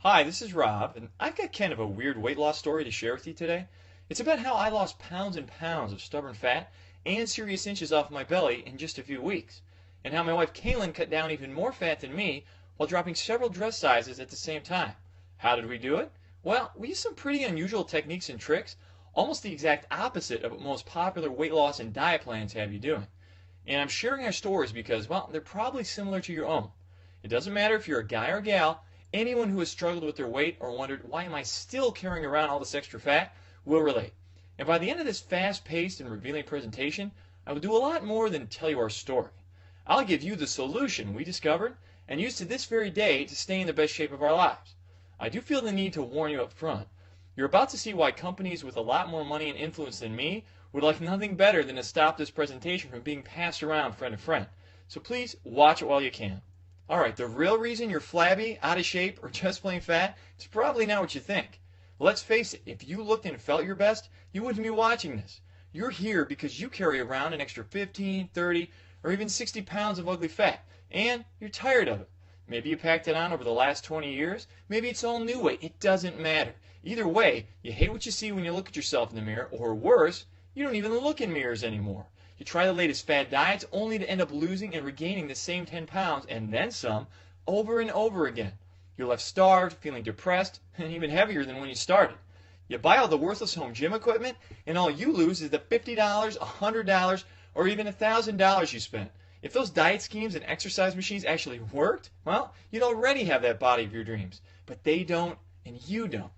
Hi, this is Rob, and I've got kind of a weird weight loss story to share with you today. It's about how I lost pounds and pounds of stubborn fat and serious inches off my belly in just a few weeks, and how my wife Kaylin cut down even more fat than me while dropping several dress sizes at the same time. How did we do it? Well, we used some pretty unusual techniques and tricks, almost the exact opposite of what most popular weight loss and diet plans have you doing. And I'm sharing our stories because, well, they're probably similar to your own. It doesn't matter if you're a guy or gal. Anyone who has struggled with their weight or wondered, why am I still carrying around all this extra fat, will relate. And by the end of this fast-paced and revealing presentation, I will do a lot more than tell you our story. I'll give you the solution we discovered and use to this very day to stay in the best shape of our lives. I do feel the need to warn you up front. You're about to see why companies with a lot more money and influence than me would like nothing better than to stop this presentation from being passed around friend to friend. So please watch it while you can. Alright, the real reason you're flabby, out of shape, or just plain fat is probably not what you think. Well, let's face it, if you looked and felt your best, you wouldn't be watching this. You're here because you carry around an extra 15, 30, or even 60 pounds of ugly fat, and you're tired of it. Maybe you packed it on over the last 20 years, maybe it's all new weight, it doesn't matter. Either way, you hate what you see when you look at yourself in the mirror, or worse, you don't even look in mirrors anymore. You try the latest fad diets only to end up losing and regaining the same 10 pounds and then some over and over again. You're left starved, feeling depressed, and even heavier than when you started. You buy all the worthless home gym equipment, and all you lose is the $50, $100, or even $1,000 you spent. If those diet schemes and exercise machines actually worked, well, you'd already have that body of your dreams. But they don't, and you don't.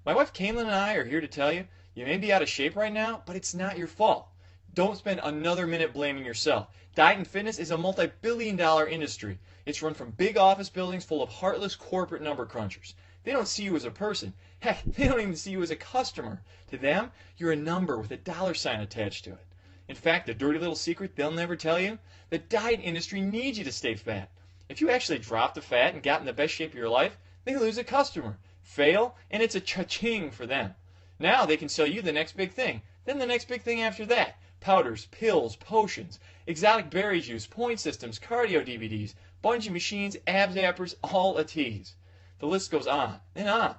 My wife Kaylin and I are here to tell you, you may be out of shape right now, but it's not your fault. Don't spend another minute blaming yourself. Diet and fitness is a multi-billion-dollar industry. It's run from big office buildings full of heartless corporate number crunchers. They don't see you as a person. Heck, they don't even see you as a customer. To them, you're a number with a dollar sign attached to it. In fact, the dirty little secret they'll never tell you, the diet industry needs you to stay fat. If you actually drop the fat and got in the best shape of your life, they lose a customer, fail, and it's a cha-ching for them. Now they can sell you the next big thing, then the next big thing after that. Powders, pills, potions, exotic berry juice, point systems, cardio DVDs, bungee machines, abs appers, all a tease. The list goes on and on.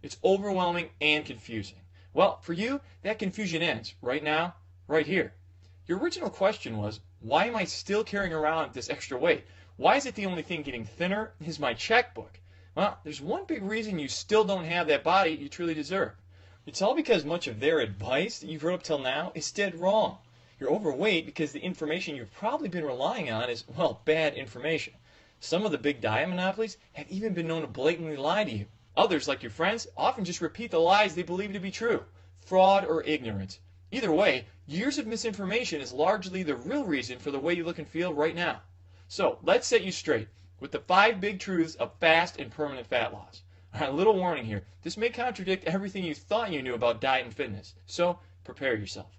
It's overwhelming and confusing. Well, for you, that confusion ends right now, right here. Your original question was, why am I still carrying around this extra weight? Why is it the only thing getting thinner is my checkbook? Well, there's one big reason you still don't have that body you truly deserve. It's all because much of their advice that you've heard up till now is dead wrong. You're overweight because the information you've probably been relying on is, well, bad information. Some of the big diet monopolies have even been known to blatantly lie to you. Others, like your friends, often just repeat the lies they believe to be true. Fraud or ignorance. Either way, years of misinformation is largely the real reason for the way you look and feel right now. So, let's set you straight with the 5 big truths of fast and permanent fat loss. Alright, a little warning here. This may contradict everything you thought you knew about diet and fitness, so prepare yourself.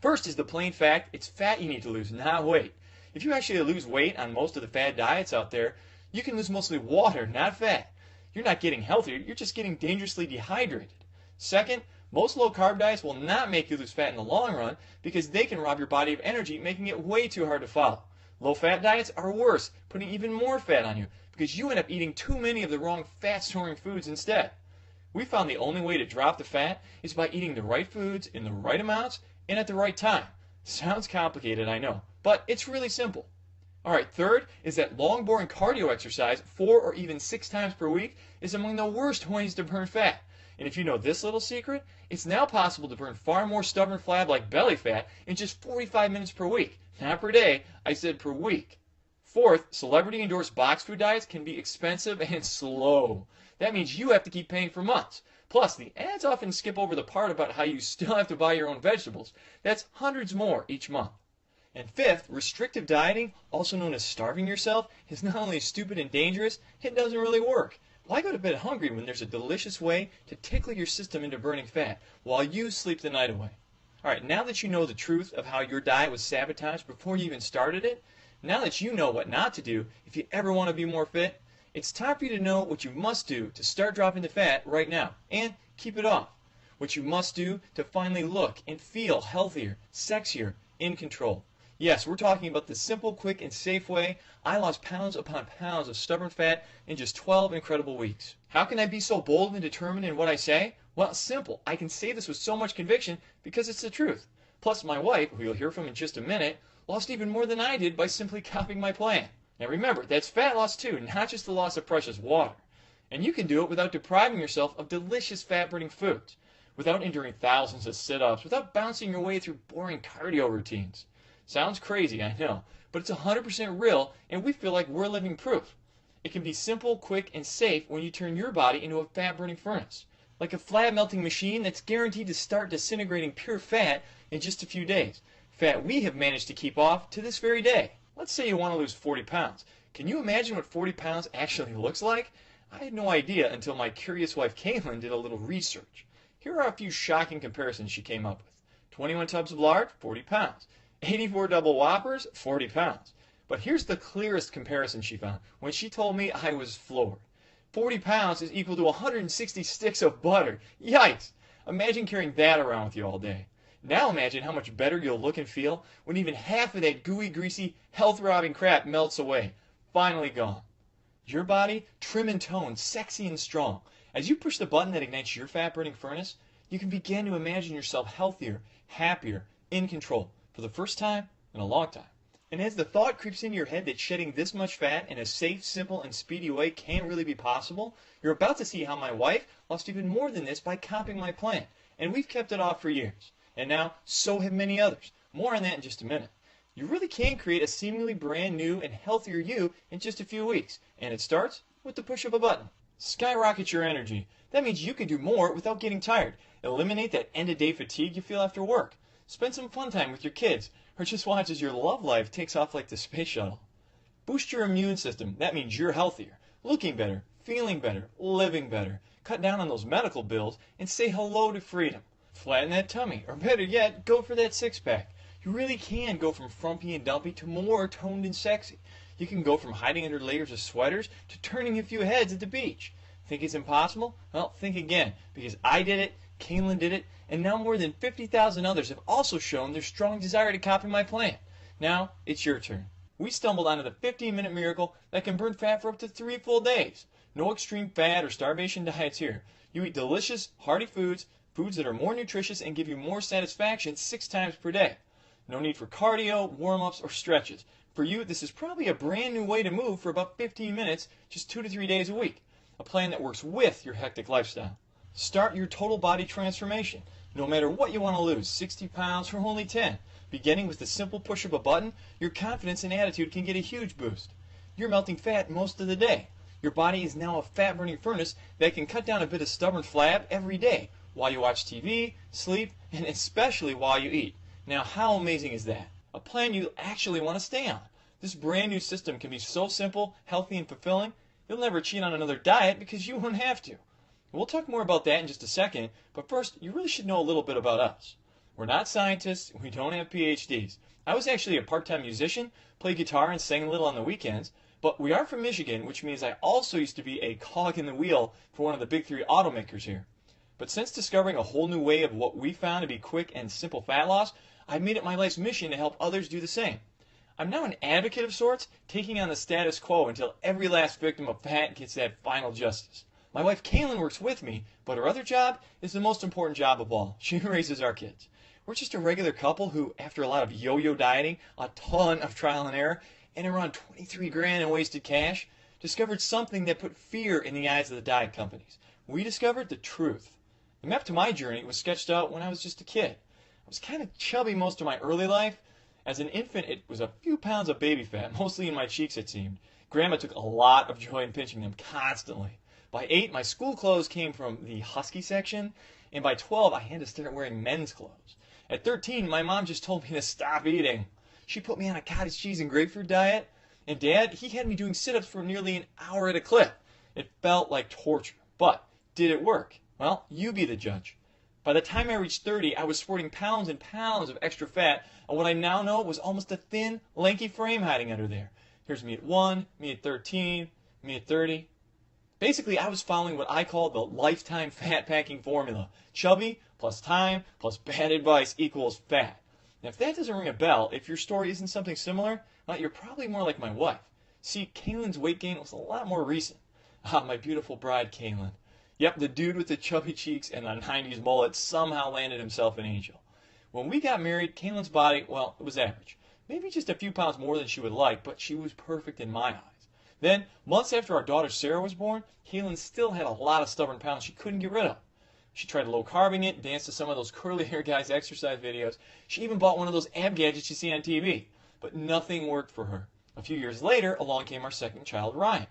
First is the plain fact, it's fat you need to lose, not weight. If you actually lose weight on most of the fad diets out there, you can lose mostly water, not fat. You're not getting healthier, you're just getting dangerously dehydrated. Second, most low-carb diets will not make you lose fat in the long run because they can rob your body of energy, making it way too hard to follow. Low-fat diets are worse, putting even more fat on you because you end up eating too many of the wrong fat-storing foods instead. We found the only way to drop the fat is by eating the right foods in the right amounts and at the right time. Sounds complicated, I know, but it's really simple. Alright, third is that long, boring cardio exercise 4 or even 6 times per week is among the worst ways to burn fat. And if you know this little secret, it's now possible to burn far more stubborn flab like belly fat in just 45 minutes per week. Not per day, I said per week. Fourth, celebrity-endorsed box food diets can be expensive and slow. That means you have to keep paying for months. Plus, the ads often skip over the part about how you still have to buy your own vegetables. That's hundreds more each month. And fifth, restrictive dieting, also known as starving yourself, is not only stupid and dangerous, it doesn't really work. Why go to bed hungry when there's a delicious way to tickle your system into burning fat while you sleep the night away? Alright, now that you know the truth of how your diet was sabotaged before you even started it, now that you know what not to do if you ever want to be more fit, it's time for you to know what you must do to start dropping the fat right now and keep it off. What you must do to finally look and feel healthier, sexier, in control. Yes, we're talking about the simple, quick, and safe way I lost pounds upon pounds of stubborn fat in just 12 incredible weeks. How can I be so bold and determined in what I say? Well, simple. I can say this with so much conviction because it's the truth. Plus, my wife, who you'll hear from in just a minute, lost even more than I did by simply copying my plan. Now remember, that's fat loss too, not just the loss of precious water. And you can do it without depriving yourself of delicious fat-burning foods, without enduring thousands of sit-ups, without bouncing your way through boring cardio routines. Sounds crazy, I know, but it's 100% real, and we feel like we're living proof. It can be simple, quick, and safe when you turn your body into a fat-burning furnace, like a flat-melting machine that's guaranteed to start disintegrating pure fat in just a few days. Fat we have managed to keep off to this very day. Let's say you want to lose 40 pounds. Can you imagine what 40 pounds actually looks like? I had no idea until my curious wife Caitlin did a little research. Here are a few shocking comparisons she came up with. 21 tubs of lard, 40 pounds. 84 double whoppers, 40 pounds. But here's the clearest comparison she found when she told me I was floored. 40 pounds is equal to 160 sticks of butter. Yikes! Imagine carrying that around with you all day. Now imagine how much better you'll look and feel when even half of that gooey, greasy, health-robbing crap melts away. Finally gone. Your body, trim and toned, sexy and strong. As you push the button that ignites your fat-burning furnace, you can begin to imagine yourself healthier, happier, in control, for the first time in a long time. And as the thought creeps into your head that shedding this much fat in a safe, simple, and speedy way can't really be possible, you're about to see how my wife lost even more than this by copying my plan. And we've kept it off for years. And now, so have many others. More on that in just a minute. You really can create a seemingly brand new and healthier you in just a few weeks. And it starts with the push of a button. Skyrocket your energy. That means you can do more without getting tired. Eliminate that end-of-day fatigue you feel after work. Spend some fun time with your kids. Or just watch as your love life takes off like the space shuttle. Boost your immune system. That means you're healthier, looking better, feeling better, living better. Cut down on those medical bills and say hello to freedom. Flatten that tummy, or better yet, go for that six-pack. You really can go from frumpy and dumpy to more toned and sexy. You can go from hiding under layers of sweaters to turning a few heads at the beach. Think it's impossible? Well, think again, because I did it, Caitlin did it, and now more than 50,000 others have also shown their strong desire to copy my plan. Now, it's your turn. We stumbled onto the 15-minute miracle that can burn fat for up to 3 full days. No extreme fat or starvation diets here. You eat delicious, hearty foods, foods that are more nutritious and give you more satisfaction 6 times per day. No need for cardio, warm-ups, or stretches. For you, this is probably a brand new way to move for about 15 minutes, just 2 to 3 days a week. A plan that works with your hectic lifestyle. Start your total body transformation. No matter what you want to lose, 60 pounds or only 10. Beginning with the simple push of a button, your confidence and attitude can get a huge boost. You're melting fat most of the day. Your body is now a fat-burning furnace that can cut down a bit of stubborn flab every day, while you watch TV, sleep, and especially while you eat. Now, how amazing is that? A plan you actually want to stay on. This brand new system can be so simple, healthy, and fulfilling, you'll never cheat on another diet because you won't have to. We'll talk more about that in just a second, but first, you really should know a little bit about us. We're not scientists, we don't have PhDs. I was actually a part-time musician, played guitar and sang a little on the weekends, but we are from Michigan, which means I also used to be a cog in the wheel for one of the big 3 automakers here. But since discovering a whole new way of what we found to be quick and simple fat loss, I've made it my life's mission to help others do the same. I'm now an advocate of sorts, taking on the status quo until every last victim of fat gets that final justice. My wife Caitlin works with me, but her other job is the most important job of all. She raises our kids. We're just a regular couple who, after a lot of yo-yo dieting, a ton of trial and error, and around 23 grand in wasted cash, discovered something that put fear in the eyes of the diet companies. We discovered the truth. The map to my journey was sketched out when I was just a kid. I was kind of chubby most of my early life. As an infant, it was a few pounds of baby fat, mostly in my cheeks it seemed. Grandma took a lot of joy in pinching them constantly. By 8, my school clothes came from the husky section, and by 12, I had to start wearing men's clothes. At 13, my mom just told me to stop eating. She put me on a cottage cheese and grapefruit diet, and Dad, he had me doing sit-ups for nearly an hour at a clip. It felt like torture, but did it work? Well, you be the judge. By the time I reached 30, I was sporting pounds and pounds of extra fat, and what I now know was almost a thin, lanky frame hiding under there. Here's me at 1, me at 13, me at 30. Basically, I was following what I call the lifetime fat packing formula. Chubby plus time plus bad advice equals fat. And if that doesn't ring a bell, if your story isn't something similar, well, you're probably more like my wife. See, Kaylin's weight gain was a lot more recent. Ah, my beautiful bride, Kaylin. Yep, the dude with the chubby cheeks and a 90s mullet somehow landed himself an angel. When we got married, Kaylin's body, well, it was average. Maybe just a few pounds more than she would like, but she was perfect in my eyes. Then, months after our daughter Sarah was born, Kaylin still had a lot of stubborn pounds she couldn't get rid of. She tried low-carbing it, danced to some of those curly hair guys' exercise videos. She even bought one of those ab gadgets you see on TV. But nothing worked for her. A few years later, along came our second child, Ryan.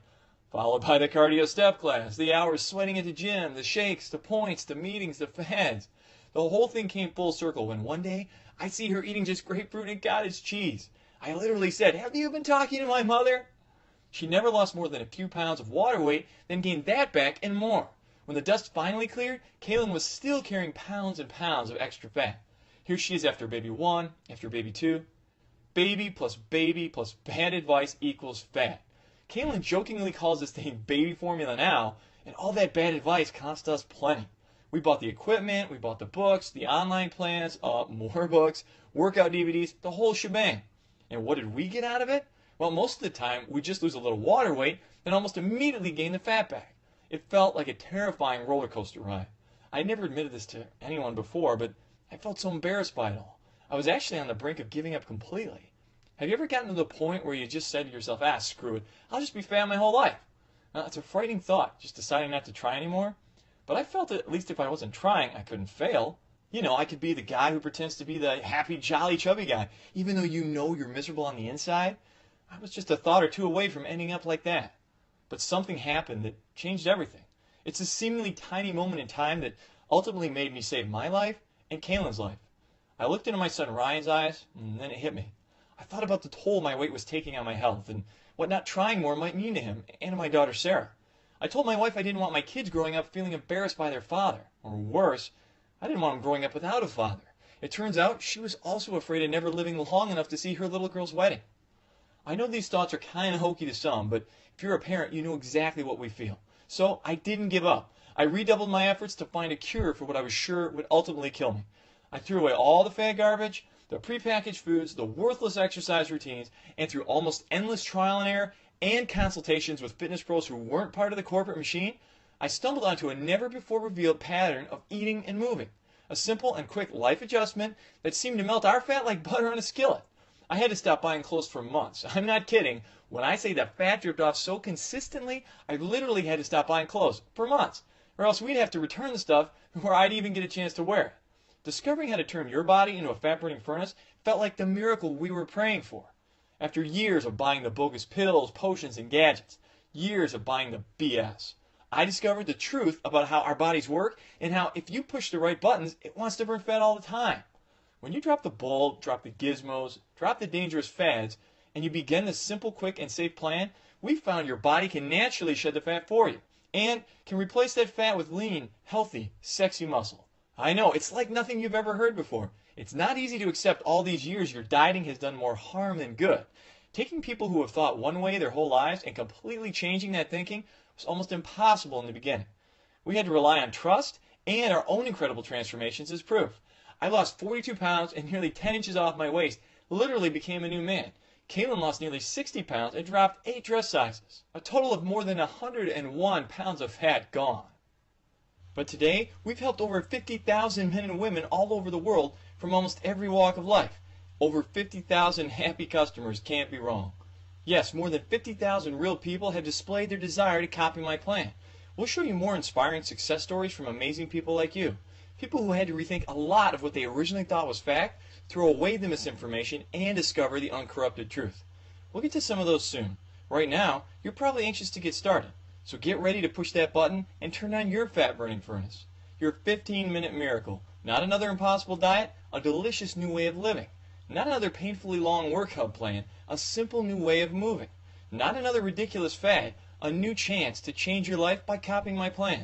Followed by the cardio step class, the hours sweating at the gym, the shakes, the points, the meetings, the fads. The whole thing came full circle when one day I see her eating just grapefruit and cottage cheese. I literally said, "Have you been talking to my mother?" She never lost more than a few pounds of water weight, then gained that back and more. When the dust finally cleared, Kaylin was still carrying pounds and pounds of extra fat. Here she is after baby 1, after baby 2. Baby plus bad advice equals fat. Kaylin jokingly calls this thing baby formula now, and all that bad advice cost us plenty. We bought the equipment, we bought the books, the online plans, more books, workout DVDs, the whole shebang. And what did we get out of it? Well, most of the time, we just lose a little water weight, then almost immediately gain the fat back. It felt like a terrifying roller coaster ride. I never admitted this to anyone before, but I felt so embarrassed by it all. I was actually on the brink of giving up completely. Have you ever gotten to the point where you just said to yourself, screw it, I'll just be fat my whole life? Now, it's a frightening thought, just deciding not to try anymore. But I felt that at least if I wasn't trying, I couldn't fail. You know, I could be the guy who pretends to be the happy, jolly, chubby guy, even though you know you're miserable on the inside. I was just a thought or two away from ending up like that. But something happened that changed everything. It's a seemingly tiny moment in time that ultimately made me save my life and Kaylin's life. I looked into my son Ryan's eyes, and then it hit me. I thought about the toll my weight was taking on my health and what not trying more might mean to him and to my daughter Sarah. I told my wife I didn't want my kids growing up feeling embarrassed by their father. Or worse, I didn't want them growing up without a father. It turns out she was also afraid of never living long enough to see her little girl's wedding. I know these thoughts are kind of hokey to some, but if you're a parent, you know exactly what we feel. So I didn't give up. I redoubled my efforts to find a cure for what I was sure would ultimately kill me. I threw away all the fat garbage, the prepackaged foods, the worthless exercise routines, and through almost endless trial and error and consultations with fitness pros who weren't part of the corporate machine, I stumbled onto a never-before-revealed pattern of eating and moving. A simple and quick life adjustment that seemed to melt our fat like butter on a skillet. I had to stop buying clothes for months. I'm not kidding. When I say the fat dripped off so consistently, I literally had to stop buying clothes for months. Or else we'd have to return the stuff before I'd even get a chance to wear it. Discovering how to turn your body into a fat-burning furnace felt like the miracle we were praying for. After years of buying the bogus pills, potions, and gadgets, years of buying the BS, I discovered the truth about how our bodies work and how if you push the right buttons, it wants to burn fat all the time. When you drop the ball, drop the gizmos, drop the dangerous fads, and you begin this simple, quick, and safe plan, we found your body can naturally shed the fat for you and can replace that fat with lean, healthy, sexy muscle. I know, it's like nothing you've ever heard before. It's not easy to accept all these years your dieting has done more harm than good. Taking people who have thought one way their whole lives and completely changing that thinking was almost impossible in the beginning. We had to rely on trust and our own incredible transformations as proof. I lost 42 pounds and nearly 10 inches off my waist, literally became a new man. Kaylin lost nearly 60 pounds and dropped 8 dress sizes. A total of more than 101 pounds of fat gone. But today, we've helped over 50,000 men and women all over the world from almost every walk of life. Over 50,000 happy customers can't be wrong. Yes, more than 50,000 real people have displayed their desire to copy my plan. We'll show you more inspiring success stories from amazing people like you. People who had to rethink a lot of what they originally thought was fact, throw away the misinformation, and discover the uncorrupted truth. We'll get to some of those soon. Right now, you're probably anxious to get started. So get ready to push that button and turn on your fat-burning furnace. Your 15-minute miracle. Not another impossible diet, a delicious new way of living. Not another painfully long workout plan, a simple new way of moving. Not another ridiculous fad, a new chance to change your life by copying my plan.